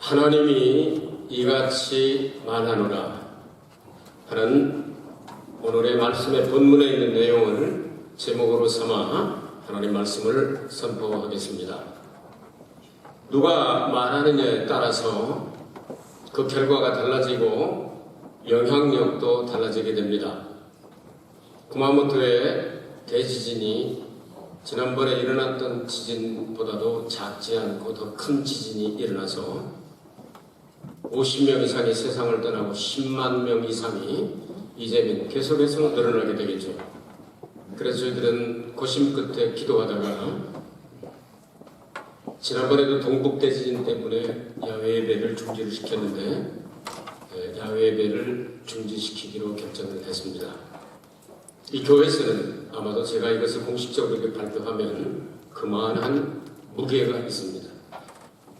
하나님이 이같이 말하노라 하는 오늘의 말씀의 본문에 있는 내용을 제목으로 삼아 하나님 말씀을 선포하겠습니다. 누가 말하느냐에 따라서 그 결과가 달라지고 영향력도 달라지게 됩니다. 구마모토의 대지진이 지난번에 일어났던 지진보다도 작지 않고 더 큰 지진이 일어나서 50명 이상이 세상을 떠나고 10만 명 이상이 이제는 계속해서 늘어나게 되겠죠. 그래서 저희들은 고심 끝에 기도하다가 지난번에도 동북 대지진 때문에 야외 예배를 중지를 시켰는데 야외 예배를 중지시키기로 결정을 했습니다. 이 교회에서는 아마도 제가 이것을 공식적으로 이렇게 발표하면 그만한 무게가 있습니다.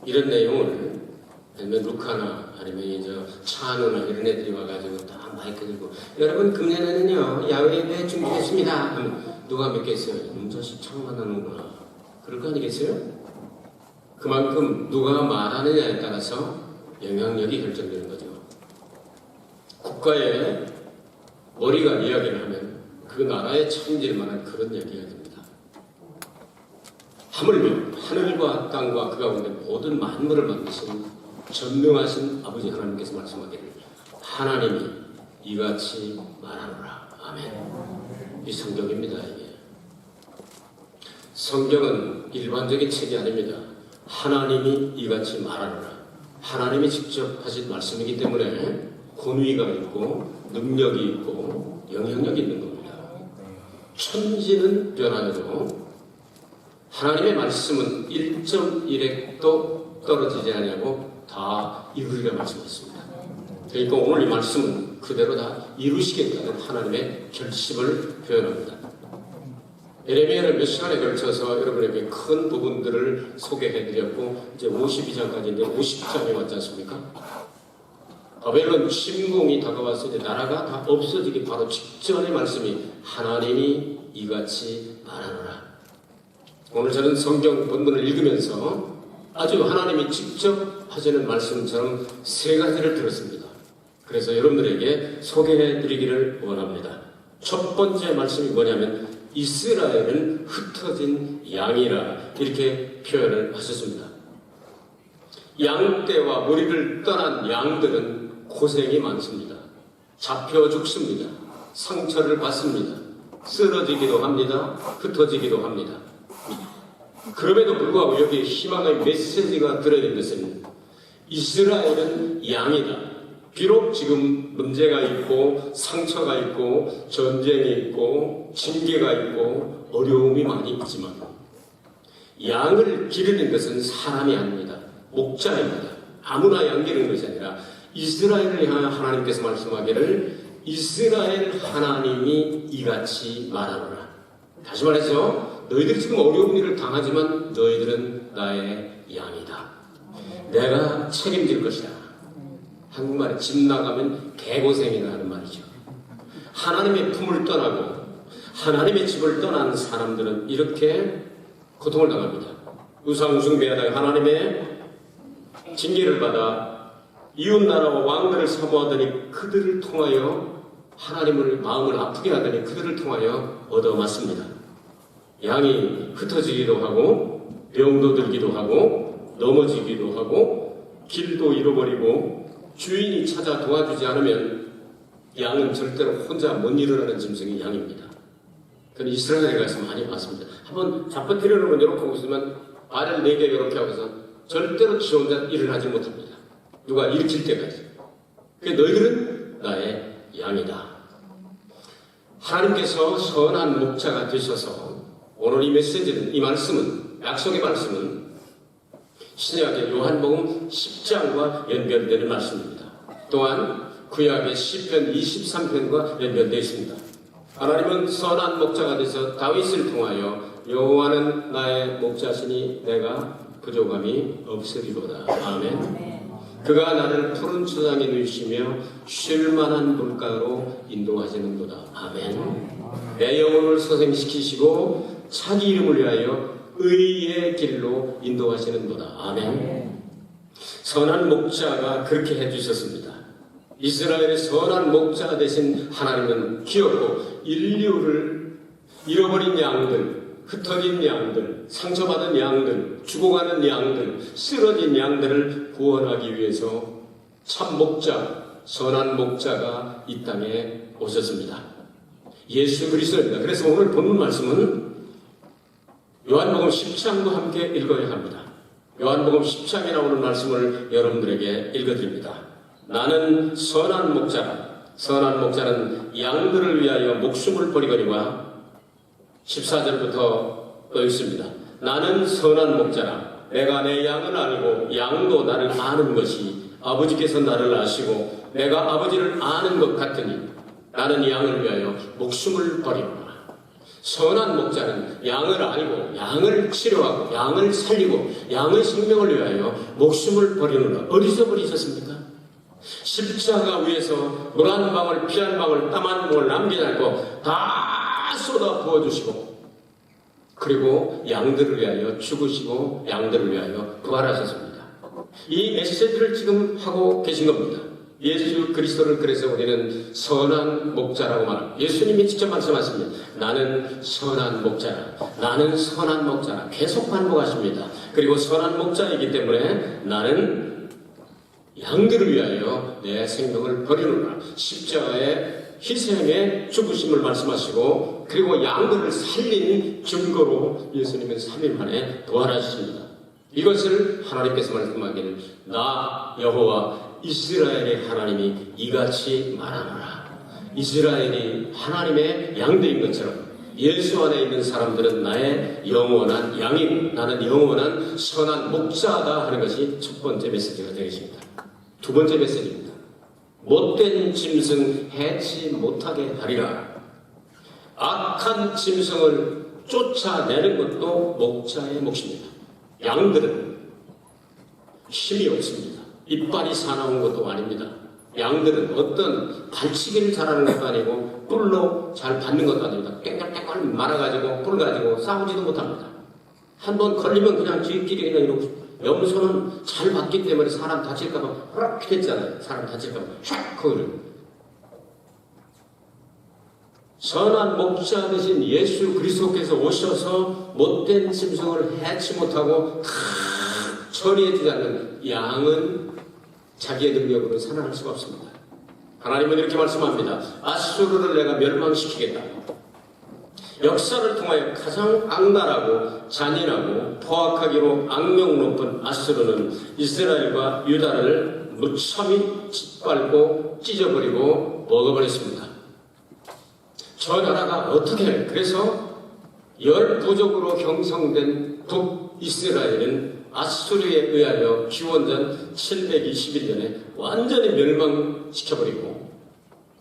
이런 내용을 아니면 루카나 아니면 이제 차누나 이런 애들이 와가지고 다 마이크 들고 여러분 금년에는요 야외 예배 중지했습니다 하면 누가 믿겠어요? 자식 참 만나는구나 그럴 거 아니겠어요? 그만큼 누가 말하느냐에 따라서 영향력이 결정되는 거죠. 국가의 머리가 이야기를 하면 그 나라에 책임질 만한 그런 이야기가 됩니다. 하물며 하늘과 땅과 그 가운데 모든 만물을 만드신 전능하신 아버지 하나님께서 말씀하기를 하나님이 이같이 말하노라. 아멘. 이 성경입니다. 이게 성경은 일반적인 책이 아닙니다. 하나님이 이같이 말하노라. 하나님이 직접 하신 말씀이기 때문에 권위가 있고 능력이 있고 영향력이 있는 겁니다. 천지는 변하여도 하나님의 말씀은 1.1핵도 떨어지지 않냐고 다 이루리라 말씀하셨습니다. 그러니까 오늘 이 말씀은 그대로 다 이루시겠다는 하나님의 결심을 표현합니다. 예레미야는 몇 시간에 걸쳐서 여러분에게 큰 부분들을 소개해드렸고 이제 52장까지인데 50장이 왔지 않습니까? 바벨론 침공이 다가와서 이제 나라가 다 없어지기 바로 직전의 말씀이 하나님이 이같이 말하노라. 오늘 저는 성경 본문을 읽으면서 아주 하나님이 직접 하시는 말씀처럼 세 가지를 들었습니다. 그래서 여러분들에게 소개해드리기를 원합니다. 첫 번째 말씀이 뭐냐면 이스라엘은 흩어진 양이라 이렇게 표현을 하셨습니다. 양떼와 무리를 떠난 양들은 고생이 많습니다. 잡혀 죽습니다. 상처를 받습니다. 쓰러지기도 합니다. 흩어지기도 합니다. 그럼에도 불구하고 여기에 희망의 메시지가 들어있는 것은 이스라엘은 양이다. 비록 지금 문제가 있고 상처가 있고 전쟁이 있고 징계가 있고 어려움이 많이 있지만 양을 기르는 것은 사람이 아닙니다. 목자입니다. 아무나 양 기르는 것이 아니라 이스라엘을 향해 하나님께서 말씀하기를 이스라엘 하나님이 이같이 말하노라. 다시 말해서 너희들이 지금 어려운 일을 당하지만 너희들은 나의 양이다. 내가 책임질 것이다. 한국말에 집 나가면 개고생이라 하는 말이죠. 하나님의 품을 떠나고 하나님의 집을 떠난 사람들은 이렇게 고통을 당합니다. 우상숭배하다가 하나님의 징계를 받아 이웃나라와 왕들을 사모하더니 그들을 통하여 하나님을 마음을 아프게 하더니 그들을 통하여 얻어맞습니다. 양이 흩어지기도 하고 병도 들기도 하고 넘어지기도 하고 길도 잃어버리고 주인이 찾아 도와주지 않으면 양은 절대로 혼자 못 일어나는 짐승이 양입니다. 그건 이스라엘에 가서 많이 봤습니다. 한번 잡아뜨리는 건 이렇게 하고 있으면 발을 4개 이렇게 하고서 절대로 지 혼자 일어나지 못합니다. 누가 일으킬 때까지. 그러니까 너희들은 나의 양이다. 하나님께서 선한 목자가 되셔서 오늘 이 메시지는, 이 말씀은, 약속의 말씀은 신약의 요한복음 10장과 연결되는 말씀입니다. 또한 구약의 시편 23편과 연결되어 있습니다. 하나님은 선한 목자가 되셔서 다윗을 통하여 여호와는 나의 목자시니 내가 부족함이 없으리로다. 아멘. 그가 나를 푸른 초장에 누이시며 쉴만한 물가로 인도하시는도다. 아멘. 내 영혼을 소생시키시고 자기 이름을 위하여 의의 길로 인도하시는도다. 아멘. 선한 목자가 그렇게 해주셨습니다. 이스라엘의 선한 목자 대신 하나님은 기었고 인류를 잃어버린 양들, 흩어진 양들, 상처받은 양들, 죽어가는 양들, 쓰러진 양들을 구원하기 위해서 참 목자, 선한 목자가 이 땅에 오셨습니다. 예수 그리스도입니다. 그래서 오늘 본문 말씀은 요한복음 10장과 함께 읽어야 합니다. 요한복음 10장에 나오는 말씀을 여러분들에게 읽어드립니다. 나는 선한 목자라. 선한 목자는 양들을 위하여 목숨을 버리거니와 14절부터 또 있습니다. 나는 선한 목자라. 내가 내 양을 알고 양도 나를 아는 것이 아버지께서 나를 아시고 내가 아버지를 아는 것 같으니 나는 양을 위하여 목숨을 버리노라. 선한 목자는 양을 알고 양을 치료하고 양을 살리고 양의 생명을 위하여 목숨을 버리노라. 어디서 버리셨습니까? 십자가 위에서 물 한 방울 피 한 방울 땀 한 방울 남기지 않고 다 쏟아 부어주시고 그리고 양들을 위하여 죽으시고 양들을 위하여 부활하셨습니다. 이 메시지를 지금 하고 계신 겁니다. 예수 그리스도를 그래서 우리는 선한 목자라고 말합니다. 예수님이 직접 말씀하십니다. 나는 선한 목자라. 나는 선한 목자라. 계속 반복하십니다. 그리고 선한 목자이기 때문에 나는 양들을 위하여 내 생명을 버리노라. 십자가의 희생의 죽으심을 말씀하시고 그리고 양들을 살린 증거로 예수님은 3일 만에 부활하십니다. 이것을 하나님께서 말씀하기를 나 여호와 이스라엘의 하나님이 이같이 말하노라. 이스라엘이 하나님의 양들인 것처럼 예수 안에 있는 사람들은 나의 영원한 양이고 나는 영원한 선한 목자다 하는 것이 첫 번째 메시지가 되겠습니다. 두 번째 메시지입니다. 못된 짐승 해치 못하게 하리라. 악한 짐승을 쫓아내는 것도 목자의 몫입니다. 양들은 힘이 없습니다. 이빨이 사나운 것도 아닙니다. 양들은 어떤 발치기를 잘하는 것도 아니고 뿔로 잘 받는 것도 아닙니다. 깽깽깽 말아가지고 뿔 가지고 싸우지도 못합니다. 한번 걸리면 그냥 지끼리 그냥 이러고 염소는 잘 받기 때문에 사람 다칠까봐 호락 했잖아요. 사람 다칠까봐 샥 거기를. 선한 목자 되신 예수 그리스도께서 오셔서 못된 짐승을 해치 못하고 다 처리해주지 않는 양은 자기의 능력으로 살아날 수가 없습니다. 하나님은 이렇게 말씀합니다. 아수르를 내가 멸망시키겠다. 역사를 통하여 가장 악랄하고 잔인하고 포악하기로 악명 높은 아수르는 이스라엘과 유다를 무참히 짓밟고 찢어버리고 먹어버렸습니다. 저 나라가 어떻게 그래서 열부족으로 형성된 북이스라엘은 아수르에 의하여 기원전 721년에 완전히 멸망시켜버리고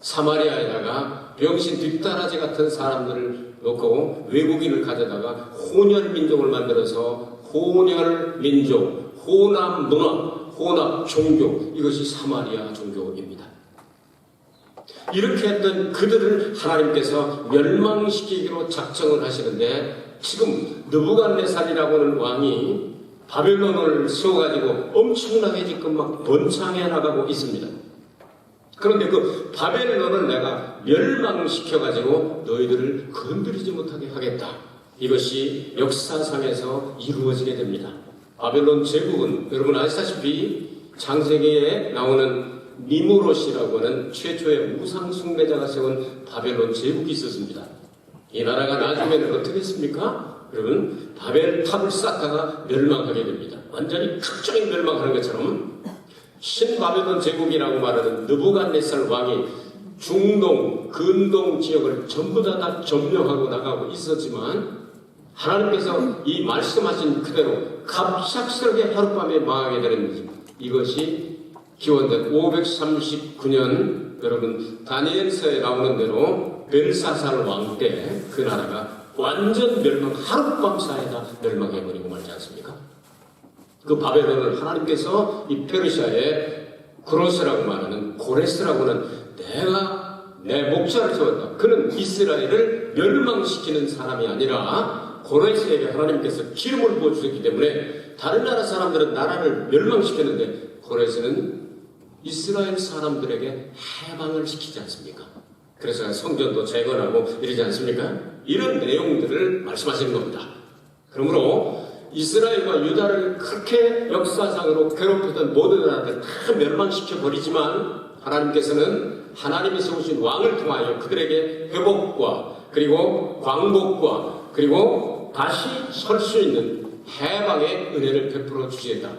사마리아에다가 병신 뒷다라지 같은 사람들을 놓고 외국인을 가져다가 혼혈 민족을 만들어서 혼혈 민족, 혼합 문화, 혼합 종교 이것이 사마리아 종교입니다. 이렇게 했던 그들을 하나님께서 멸망시키기로 작정을 하시는데 지금 느부갓네살이라고는 하는 왕이 바벨론을 세워가지고 엄청나게 지금 막 번창해 나가고 있습니다. 그런데 그 바벨론을 내가 멸망시켜가지고 너희들을 건드리지 못하게 하겠다. 이것이 역사상에서 이루어지게 됩니다. 바벨론 제국은 여러분 아시다시피 창세기에 나오는 니무롯이라고 하는 최초의 우상 숭배자가 세운 바벨론 제국이 있었습니다. 이 나라가 나중에는 어떻게 했습니까? 여러분 바벨탑을 쌓다가 멸망하게 됩니다. 완전히 극적인 멸망하는 것처럼 신바벨론 제국이라고 말하는 느부갓네살 왕이 중동, 근동 지역을 전부 다 점령하고 나가고 있었지만 하나님께서 이 말씀하신 그대로 갑작스럽게 하룻밤에 망하게 되는 이것이 기원전 539년 여러분 다니엘서에 나오는 대로 벨사살 왕 때 그 나라가 완전 멸망 하룻밤 사이에 다 멸망해버리고 말지 않습니까? 그 바벨론을 하나님께서 이 페르시아의 그로스라고 말하는 고레스라고는 내가 내 목자를 세웠다. 그는 이스라엘을 멸망시키는 사람이 아니라 고레스에게 하나님께서 기름을 부어주셨기 때문에 다른 나라 사람들은 나라를 멸망시켰는데 고레스는 이스라엘 사람들에게 해방을 시키지 않습니까? 그래서 성전도 재건하고 이러지 않습니까? 이런 내용들을 말씀하시는 겁니다. 그러므로 이스라엘과 유다를 그렇게 역사상으로 괴롭히던 모든 나라들 다 멸망시켜 버리지만 하나님께서는 하나님이 세우신 왕을 통하여 그들에게 회복과 그리고 광복과 그리고 다시 설 수 있는 해방의 은혜를 베풀어 주시겠다.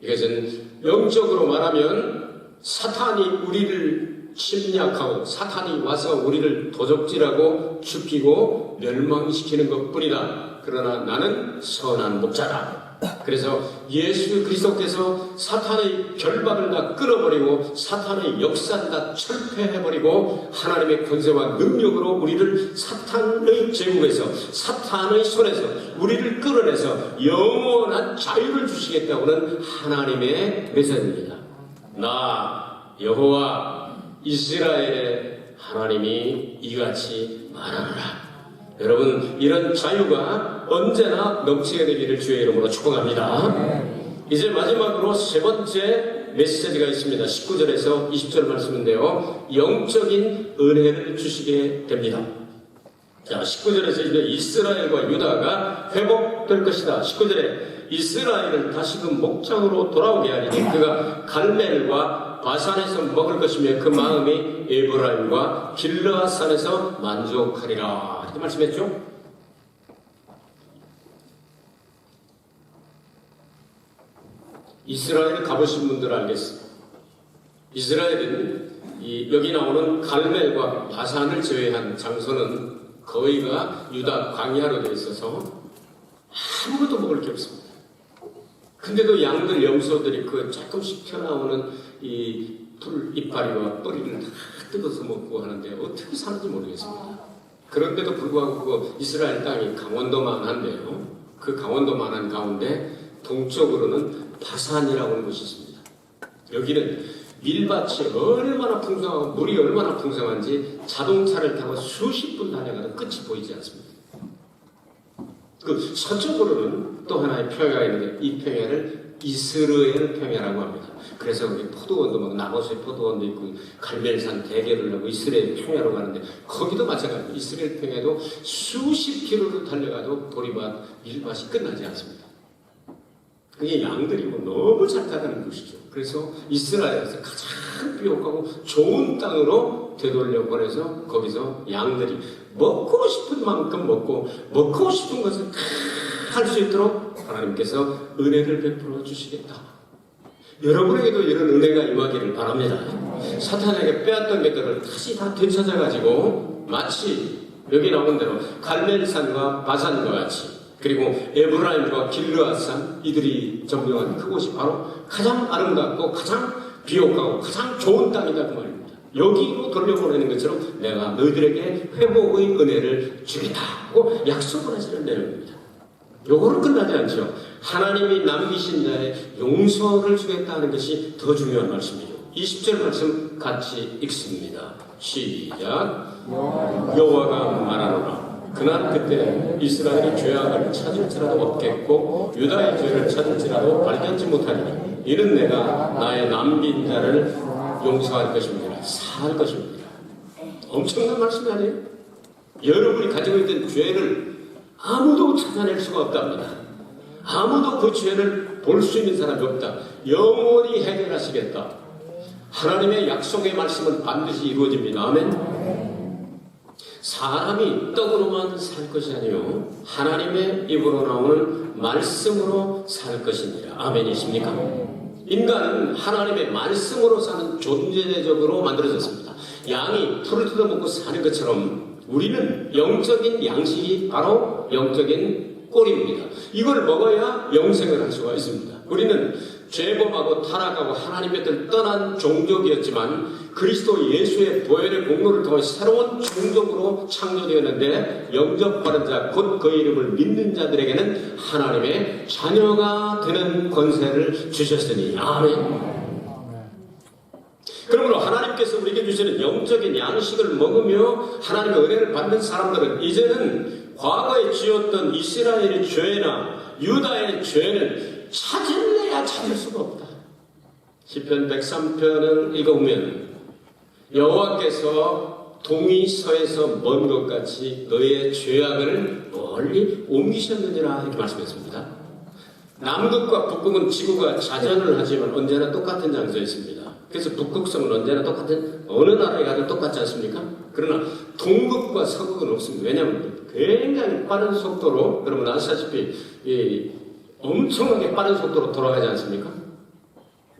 이것은 영적으로 말하면 사탄이 우리를 침략하고 사탄이 와서 우리를 도적질하고 죽이고 멸망시키는 것뿐이다. 그러나 나는 선한 목자다. 그래서 예수 그리스도께서 사탄의 결박을 다 끊어버리고 사탄의 역사를 다 철폐해버리고 하나님의 권세와 능력으로 우리를 사탄의 제국에서 사탄의 손에서 우리를 끌어내서 영원한 자유를 주시겠다고는 하나님의 메시지입니다. 나 여호와 이스라엘의 하나님이 이같이 말하노라. 여러분, 이런 자유가 언제나 넘치게 되기를 주의 이름으로 축복합니다. 이제 마지막으로 세 번째 메시지가 있습니다. 19절에서 20절 말씀인데요, 영적인 은혜를 주시게 됩니다. 자, 19절에서 이제 이스라엘과 유다가 회복될 것이다. 19절에 이스라엘을 다시금 목장으로 돌아오게 하리니 그가 갈멜과 바산에서 먹을 것이며 그 마음이 에브라임과 길르앗산에서 만족하리라. 이렇게 말씀했죠. 이스라엘 가보신 분들 알겠습니다. 이스라엘은 여기 나오는 갈멜과 바산을 제외한 장소는 거의가 유다 광야로 되어 있어서 아무것도 먹을 게 없습니다. 근데도 양들, 염소들이 그 조금씩 튀어나오는 이 풀 이파리와 뿌리를 다 뜯어서 먹고 하는데 어떻게 사는지 모르겠습니다. 그런데도 불구하고 그 이스라엘 땅이 강원도만 한데요. 그 강원도만 한 가운데 동쪽으로는 바산이라고 하는 곳이 있습니다. 여기는 밀밭이 얼마나 풍성하고 물이 얼마나 풍성한지 자동차를 타고 수십 분 달려가도 끝이 보이지 않습니다. 그 서쪽으로는 또 하나의 평야가 있는데 이 평야를 이스라엘 평야라고 합니다. 그래서 포도원도 막 나머지 포도원도 있고 갈멜산 대게를 하고 이스라엘 평야로 가는데 거기도 마찬가지입니다. 이스라엘 평야도 수십 킬로를 달려가도 보리밭, 밀밭이 끝나지 않습니다. 그게 양들이고 너무 잘 타가는 곳이죠. 그래서 이스라엘에서 가장 비옥하고 좋은 땅으로 되돌려 보내서 거기서 양들이 먹고 싶은 만큼 먹고 싶은 것을 다 할 수 있도록 하나님께서 은혜를 베풀어 주시겠다. 여러분에게도 이런 은혜가 임하기를 바랍니다. 사탄에게 빼앗던 것들을 다시 다 되찾아가지고 마치 여기 나온 대로 갈멜산과 바산과 같이 그리고 에브라임과 길르앗산 이들이 점령한 그곳이 바로 가장 아름답고 가장 비옥하고 가장 좋은 땅이다 그 말입니다. 여기로 돌려보내는 것처럼 내가 너희들에게 회복의 은혜를 주겠다고 약속을 하시는 내용입니다. 요거는 끝나지 않죠. 하나님이 남기신 자의 용서를 주겠다는 것이 더 중요한 말씀이죠. 20절 말씀 같이 읽습니다. 시작. 여호와가 말하노라. 그날 그때 이스라엘이 죄악을 찾을지라도 없겠고 유다의 죄를 찾을지라도 발견치 못하리니 이는 내가 나의 남긴 자를 용서할 것입니다. 사할 것입니다. 엄청난 말씀이 아니에요? 여러분이 가지고 있던 죄를 아무도 찾아낼 수가 없답니다. 아무도 그 죄를 볼 수 있는 사람이 없다. 영원히 해결하시겠다. 하나님의 약속의 말씀은 반드시 이루어집니다. 아멘. 사람이 떡으로만 살 것이 아니요 하나님의 입으로 나오는 말씀으로 살 것이니라. 아멘이십니까? 인간은 하나님의 말씀으로 사는 존재적으로 만들어졌습니다. 양이 풀을 뜯어먹고 사는 것처럼 우리는 영적인 양식이 바로 영적인 꼴입니다. 이걸 먹어야 영생을 할 수가 있습니다. 우리는 죄범하고 타락하고 하나님의 뜻을 떠난 종족이었지만 그리스도 예수의 보혈의 공로를 통해 새로운 종족으로 창조되었는데 영접받은 자 곧 그 이름을 믿는 자들에게는 하나님의 자녀가 되는 권세를 주셨으니 아멘. 그러므로 하나님께서 우리에게 주시는 영적인 양식을 먹으며 하나님의 은혜를 받는 사람들은 이제는 과거에 지었던 이스라엘의 죄나 유다의 죄는 찾을래야 찾을 수가 없다. 시편 103편을 읽어보면 여호와께서 동이 서에서 먼 것 같이 너의 죄악을 멀리 옮기셨느니라 이렇게 말씀했습니다. 남극과 북극은 지구가 자전을 하지만 언제나 똑같은 장소에 있습니다. 그래서 북극성은 언제나 똑같은 어느 나라에 가도 똑같지 않습니까? 그러나 동극과 서극은 없습니다. 왜냐하면 굉장히 빠른 속도로 여러분 아시다시피 엄청나게 빠른 속도로 돌아가지 않습니까?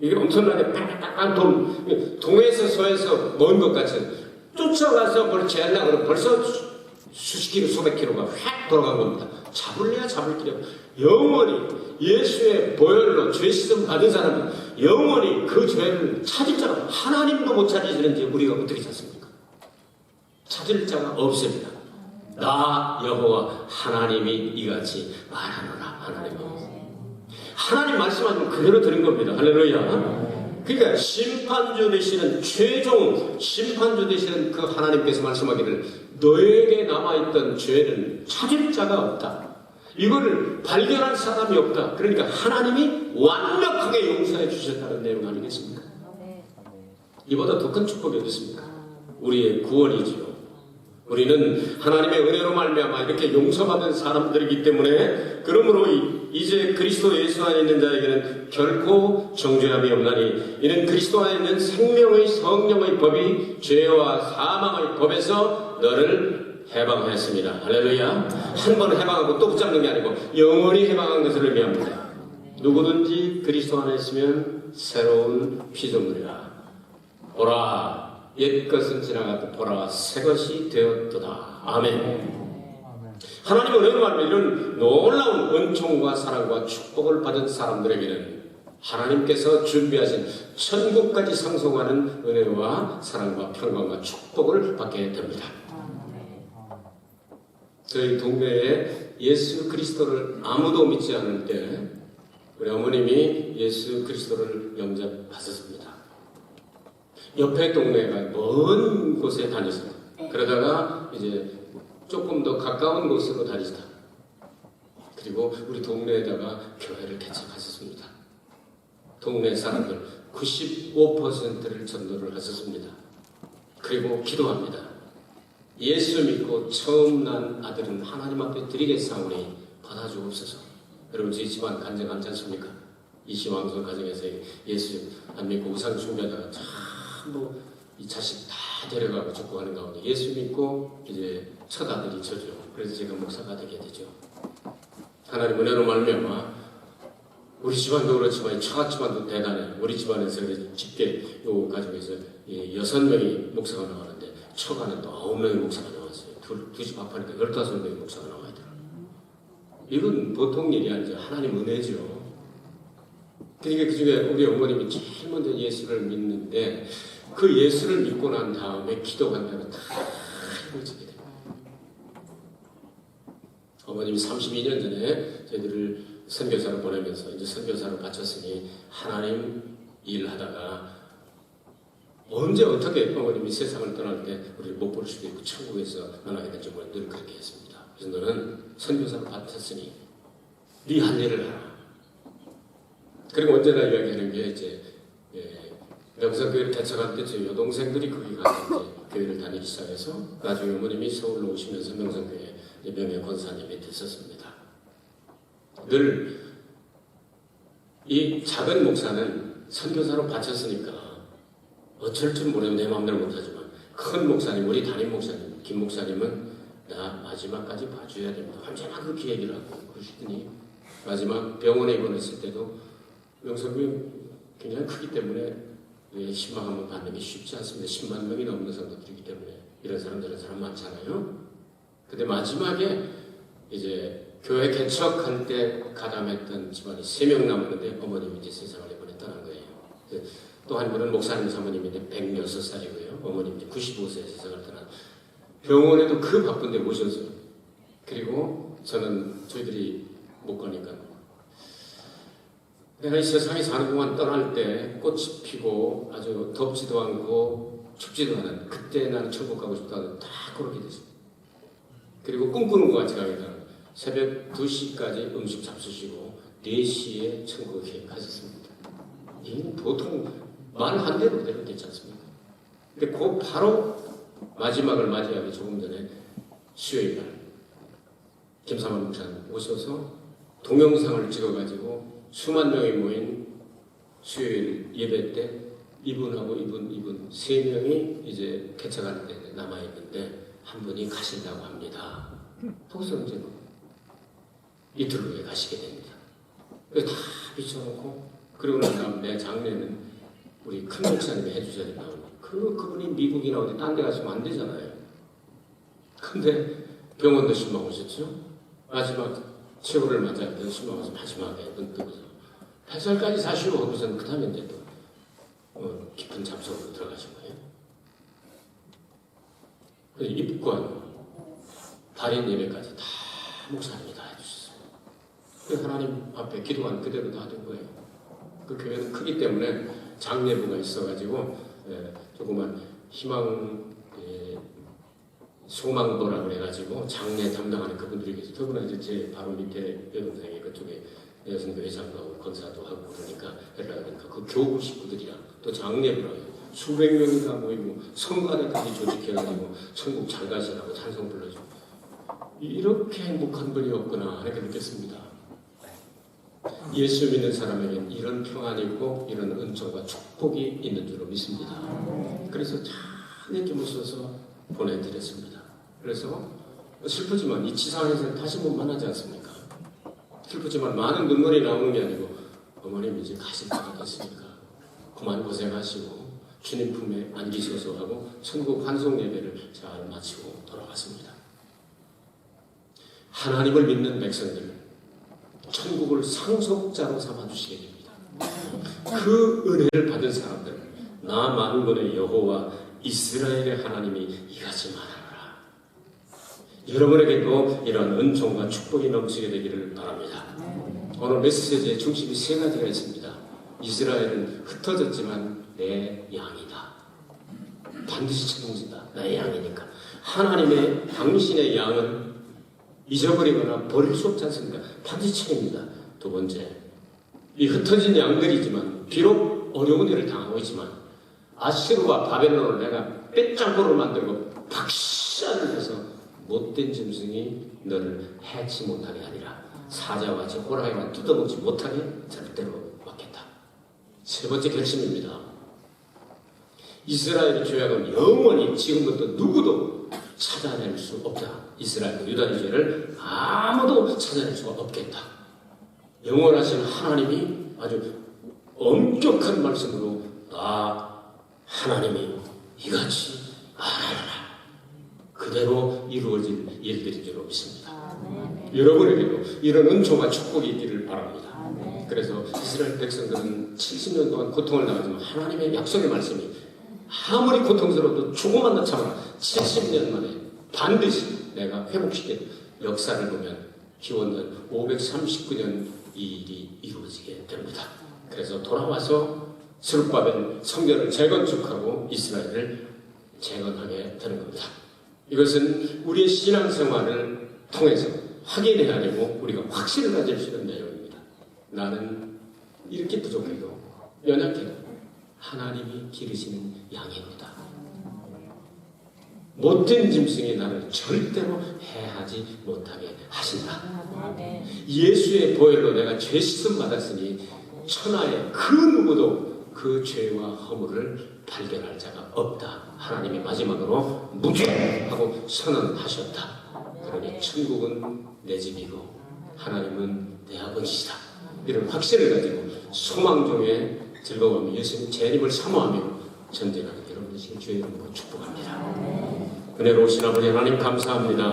이게 엄청나게 빡빡빡 동에서 서에서 먼 것 같이 쫓아가서 뭘 제하려고 그러면 벌써 수십 킬로 수백 킬로가 휙 돌아간 겁니다. 잡을래야 잡을 길이 없다. 영원히 예수의 보혈로 죄 씻음 받은 사람은 영원히 그 죄를 찾을 자가 하나님도 못 찾으시는지 우리가 어떻게 찾습니까? 찾을 자가 없습니다. 나 여호와 하나님이 이같이 말하노라. 하나님 말씀하시면 그대로 들은 겁니다. 할렐루야. 그러니까 심판주 되시는 최종 심판주 되시는 그 하나님께서 말씀하기를 너에게 남아있던 죄는 찾을 자가 없다. 이거를 발견할 사람이 없다. 그러니까 하나님이 완벽하게 용서해 주셨다는 내용 아니겠습니까? 이보다 더 큰 축복이 어디 있습니까? 우리의 구원이지요. 우리는 하나님의 은혜로 말미암아 이렇게 용서받은 사람들이기 때문에 그러므로 이제 그리스도 예수 안에 있는 자에게는 결코 정죄함이 없나니 이는 그리스도 안에 있는 생명의 성령의 법이 죄와 사망의 법에서 너를 해방하였습니다. 할렐루야. 한 번 해방하고 또 붙잡는 게 아니고 영원히 해방한 것을 의미합니다. 누구든지 그리스도 안에 있으면 새로운 피조물이라. 보라 옛것은 지나갔다 보라 새것이 되었도다. 아멘. 하나님은 은혜로 말하면 이런 놀라운 은총과 사랑과 축복을 받은 사람들에게는 하나님께서 준비하신 천국까지 상속하는 은혜와 사랑과 평강과 축복을 받게 됩니다. 저희 동네에 예수 그리스도를 아무도 믿지 않을 때 우리 어머님이 예수 그리스도를 영접하셨습니다. 옆에 동네가 먼 곳에 다녔어요. 그러다가 이제 조금 더 가까운 곳으로 다니시다. 그리고 우리 동네에다가 교회를 개척하셨습니다. 동네 사람들 95%를 전도를 하셨습니다. 그리고 기도합니다. 예수 믿고 처음 난 아들은 하나님 앞에 드리겠사오니 받아주옵소서. 여러분 저희 집안 간증 않지 않습니까? 이시왕손 가정에서 예수 안 믿고 우상 숭배하다가 전부 이 자식 다 데려가고 축복하는 가운데 예수 믿고 이제 첫 아들이 저죠. 그래서 제가 목사가 되게 되죠. 하나님 은혜로 말미암아 우리 집안도 그렇지만 처가 집안도 대단해. 우리 집안에서 집계 요 가정에서 6명이 목사가 나가는데 처가는 또 9명의 목사가 나왔어요. 두 집 합하니까 15명의 목사가 나와야 돼요. 이건 보통 일이 아니죠. 하나님 은혜죠. 그러니까 그 중에 우리 어머님이 제일 먼저 예수를 믿는데 그 예수를 믿고 난 다음에 기도한 대로 다 이루어지게 돼요. 어머님이 32년 전에 저희들을 선교사로 보내면서 이제 선교사로 바쳤으니 하나님 일하다가 언제 어떻게 어머님이 세상을 떠날 때 우리를 못 볼 수도 있고 천국에서 만나게 될지 몰라 늘 그렇게 했습니다. 그래서 너는 선교사로 바쳤으니 네 할 일을 하라. 그리고 언제나 이야기하는 게 이제 명성교회를 개척할 때 저희 여동생들이 거기 가서 이제 교회를 다니기 시작해서 나중에 어머님이 서울로 오시면서 명성교회 명예 권사님이 됐었습니다. 늘 이 작은 목사는 선교사로 바쳤으니까 어쩔 줄 모르고 내 마음대로 못하지만 큰 목사님, 우리 담임 목사님, 김 목사님은 나 마지막까지 봐줘야 됩니다. 언제나 그렇게 얘기를 하고 그러시더니 마지막 병원에 입원했을 때도 명성교회 굉장히 크기 때문에 10만 원 받는 게 쉽지 않습니다. 10만 명이 넘는 성도들이기 때문에 이런 사람 저런 사람 많잖아요. 근데 마지막에 이제 교회 개척할 때 가담했던 집안이 3명 남았는데 어머님이 이제 세상을 이번에 떠난 거예요. 또 한 분은 목사님 사모님인데 106살이고요. 어머님이 95세에 세상을 떠난. 병원에도 그 바쁜데 모셔서 그리고 저희들이 못 가니까 내가 이 세상에 사는 동안 떠날 때 꽃이 피고 아주 덥지도 않고 춥지도 않은 그때 나는 천국 가고 싶다고 다 그렇게 됐어요. 그리고 꿈꾸는 것 같이 가겠다. 새벽 2시까지 음식 잡수시고 4시에 천국에 가셨습니다. 이건 보통 말 한 대로 됐지 않습니까? 근데 그 바로 마지막을 맞이하기 조금 전에 수요일 날 김삼환 목사님 오셔서 동영상을 찍어가지고 수만 명이 모인 수요일 예배 때 이분하고 이분 세 명이 이제 개척할 때 남아 있는데 한 분이 가신다고 합니다. 거기서 이제 이틀 후에 가시게 됩니다. 그래서 다 비춰놓고 그리고 난 다음 내 장례는 우리 큰 목사님이 해주셔야 된다고. 그분이 미국이나 어디 딴 데 가시면 안 되잖아요. 근데 병원도 신방 오셨죠? 마지막 최후를 맞아야 되는 신방 와서 마지막에 눈 뜨고서 8살까지 사시고 하고서는 그 다음에 이제 또 깊은 잠속으로 들어가신 거예요. 그래서 입관, 달인 예배까지 다 목사님이 다 해주셨어요. 그래서 하나님 앞에 기도한 그대로 다 된 거예요. 그 교회는 크기 때문에 장례부가 있어가지고 조그만 희망 소망도라 그래가지고 장례 담당하는 그분들이 계세요. 더구나 이제 제 바로 밑에 여동생이 그쪽에 여성교 회장도 하고 권사도 하고 그러니까 그러니까 그 교구 식구들이랑 또 장례부라 수백 명이 다 모이고 성가대까지 조직해가지고 천국 잘 가시라고 찬송 불러주고 이렇게 행복한 분이 없구나 이렇게 느꼈습니다. 예수 믿는 사람에게는 이런 평안이 있고 이런 은총과 축복이 있는 줄로 믿습니다. 그래서 잘 이렇게 모셔서 보내드렸습니다. 그래서 슬프지만 이 지상에서는 다시 못 만나지 않습니까? 슬프지만 많은 눈물이 나오는 게 아니고 어머님 이제 가실 때가 됐으니까 그만 고생하시고 주님 품에 안기셔서 하고 천국 환송 예배를 잘 마치고 돌아갔습니다. 하나님을 믿는 백성들 천국을 상속자로 삼아주시게 됩니다. 그 은혜를 받은 사람들 나 만군의 여호와 이스라엘의 하나님이 이같이 말하노라. 여러분에게도 이런 은총과 축복이 넘치게 되기를 바랍니다. 오늘 메시지의 중심이 세 가지가 있습니다. 이스라엘은 흩어졌지만 내 양이다. 반드시 책임진다. 나의 양이니까. 하나님의 당신의 양은 잊어버리거나 버릴 수 없지 않습니까? 반드시 책임입니다. 두 번째, 이 흩어진 양들이지만 비록 어려운 일을 당하고 있지만 아시르와 바벨론을 내가 빼짱코를 만들고 박살을 내서 못된 짐승이 너를 해치 못하게 하리라. 사자와 호랑이와 뜯어먹지 못하게 절대로 막겠다. 세 번째 결심입니다. 이스라엘의 죄악은 영원히 지금부터 누구도 찾아낼 수 없다. 이스라엘과 유다의 죄를 아무도 찾아낼 수가 없겠다. 영원하신 하나님이 아주 엄격한 말씀으로 나 하나님이 이같이 말하노라. 그대로 이루어질 일들인 줄로 믿습니다. 여러분에게도 이런 은총과 축복이 있기를 바랍니다. 그래서 이스라엘 백성들은 70년 동안 고통을 당하지만 하나님의 약속의 말씀이 아무리 고통스러워도 조금만 더 참아라. 70년 만에 반드시 내가 회복시킨 역사를 보면 기원전 539년 이 일이 이루어지게 됩니다. 그래서 돌아와서 스룹바벨 성전을 재건축하고 이스라엘을 재건하게 되는 겁니다. 이것은 우리의 신앙생활을 통해서 확인해야 되고 우리가 확신을 가질 수 있는 내용입니다. 나는 이렇게 부족해도 연약해도 하나님이 기르시는 양이로다. 못된 짐승이 나를 절대로 해하지 못하게 하신다. 예수의 보혈로 내가 죄 씻음 받았으니 천하에 그 누구도 그 죄와 허물을 발견할 자가 없다. 하나님이 마지막으로 무죄하고 선언하셨다. 그러니 천국은 내 집이고 하나님은 내 아버지시다. 이런 확신을 가지고 소망 중에 즐거워하며 예수님 재림을 사모하며 전진하는 여러분 되시길 주의 이름으로 축복합니다. 은혜로우신 아버지 하나님 감사합니다.